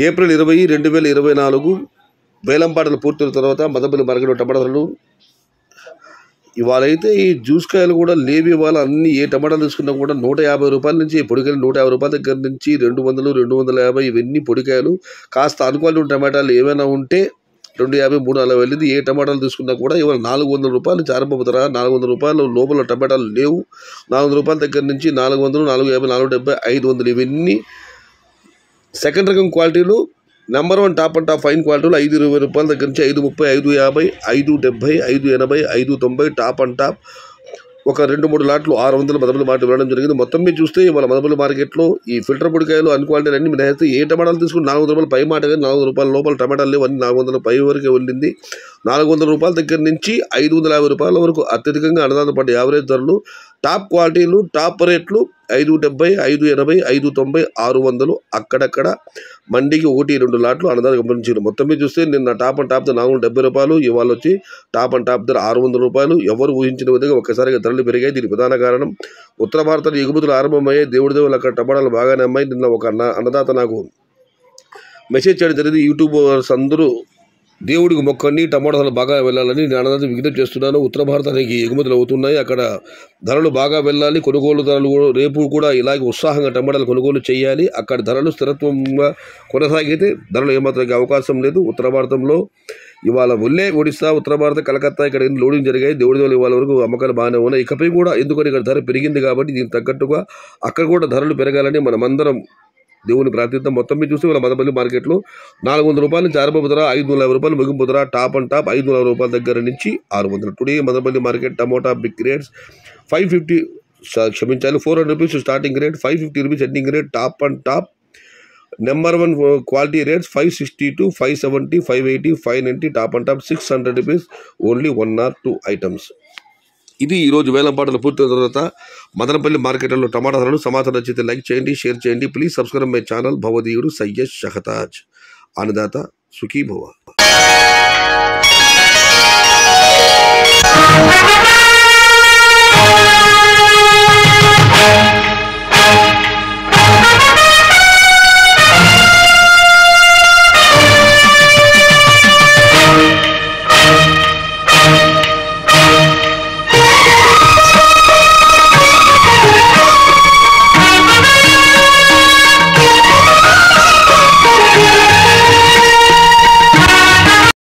April 20, 2024 వేలంపాటలు పూర్తయిన తర్వాత మదనపల్లి మార్కెట్లో టమాటా ధరలు ఇవాళైతే ఈ జ్యూస్ కాయలు కూడా లేవి. ఇవాళ అన్ని ఏ టమాటాలు తీసుకున్నా కూడా 150 రూపాయల నుంచి పొడికాయలు 150 రూపాయల దగ్గర నుంచి 200, 250 ఇవన్నీ పొడికాయలు. కాస్త అనుకూల టమాటాలు ఏమైనా ఉంటే 250, 340 వెళ్ళింది. ఏ టమాటాలు తీసుకున్నా కూడా ఇవాళ 400 రూపాయలు నుంచి ఆరంభ ధర. 400 రూపాయల లోపల టమాటాలు లేవు. 400 రూపాయల దగ్గర నుంచి 400, 450, 470, 500 ఇవన్నీ సెకండ్ రకం క్వాలిటీలు. Number 1 top and top fine క్వాలిటీలు 520 రూపాయల దగ్గర నుంచి 530, 550, 570, 580, 590 టాప్ అండ్ టాప్. ఒక 2-3 లాట్లు 600 మదనపల్లి మార్కెట్ వెళ్ళడం జరిగింది. మొత్తం మీద చూస్తే ఇవాళ మదనపల్లి మార్కెట్లో ఈ ఫిల్టర్ పొడికాయలు అన్ క్వాలిటీ అన్ని నేస్తే ఏ టమాటాలు తీసుకుని 400 రూపాయలు పై మాట కానీ 400 రూపాయల లోపల టమాటాలు లేవు. అన్ని 400 పై వరకే వెళ్ళింది. 400 రూపాయల దగ్గర నుంచి 550 రూపాయల వరకు అత్యధికంగా అన్నదానం పడ్డ యావరేజ్ ధరలు. టాప్ క్వాలిటీలు టాప్ రేట్లు 570, 580, 590, 600 అక్కడక్కడ మండికి 1-2 లాట్లు అన్నదానం గమనించారు. మొత్తం మీద చూస్తే నిన్న టాప్ అండ్ టాప్ ధర 470 రూపాయలు, ఇవాళ వచ్చి టాప్ అండ్ టాప్ ధర 600 రూపాయలు. ఎవరు ఊహించిన విధంగా ఒక్కసారిగా ధరలు పెరిగాయి. దీనికి ప్రధాన కారణం ఉత్తర భారతంలో ఎగుమతులు ఆరంభమయ్యాయి. దేవుడు అక్కడ టమాటాలు బాగానే అమ్మాయి. నిన్న ఒక అన్నదాత నాకు మెసేజ్ చేయడం జరిగింది. యూట్యూబర్స్ అందరూ దేవుడికి మొక్కండి టమాటాలు బాగా వెళ్ళాలని నేను అన్నదాత విజ్ఞప్తి చేస్తున్నాను. ఉత్తర భారతానికి ఎగుమతులు అవుతున్నాయి. అక్కడ ధరలు బాగా వెళ్ళాలి. కొనుగోలు ధరలు రేపు కూడా ఇలాగే ఉత్సాహంగా టమాటాలు కొనుగోలు చేయాలి. అక్కడ ధరలు స్థిరత్వంగా కొనసాగితే ధరలు ఏమాత్రం అవకాశం లేదు. ఉత్తర భారతంలో ఇవాళ ఒడిశా, ఉత్తర భారత, కలకత్తా ఇక్కడ లోడింగ్ జరిగాయి. దేవుడి వల్ల ఇవాళ వరకు అమ్మకాలు బాగానే ఉన్నాయి. ఇకపై కూడా ఎందుకని ఇక్కడ ధర పెరిగింది కాబట్టి దీనికి తగ్గట్టుగా అక్కడ కూడా ధరలు పెరగాలని మనమందరం దేవుని ప్రార్థిద్దాం. మొత్తం మీద చూస్తే వాళ్ళ మదనపల్లి మార్కెట్లో 400 రూపాయల నుంచి ఆరంభ ధర, 550 రూపాయలు ముగింపు ధర. టాప్ అండ్ టాప్ 540 రూపాయల దగ్గర నుంచి 600. Today Madanapalle market tomato big rates 550 క్షమించాలి 400 rupees starting rate, 550 rupees ending rate. Top and top number 1 quality rates 562, 570, 580, 590. Top and top 600 rupees only 1 or 2 items. ఇది ఈరోజు వేలంపాటలు పూర్తయిన తర్వాత మదనపల్లి మార్కెట్లో టమాటా ధరలు. సమాచారం నచ్చితే లైక్ చేయండి, షేర్ చేయండి. Please subscribe my channel. భవదీయుడు సయ్యద్ షహతాజ్. అన్నదాత సుఖీ భవ.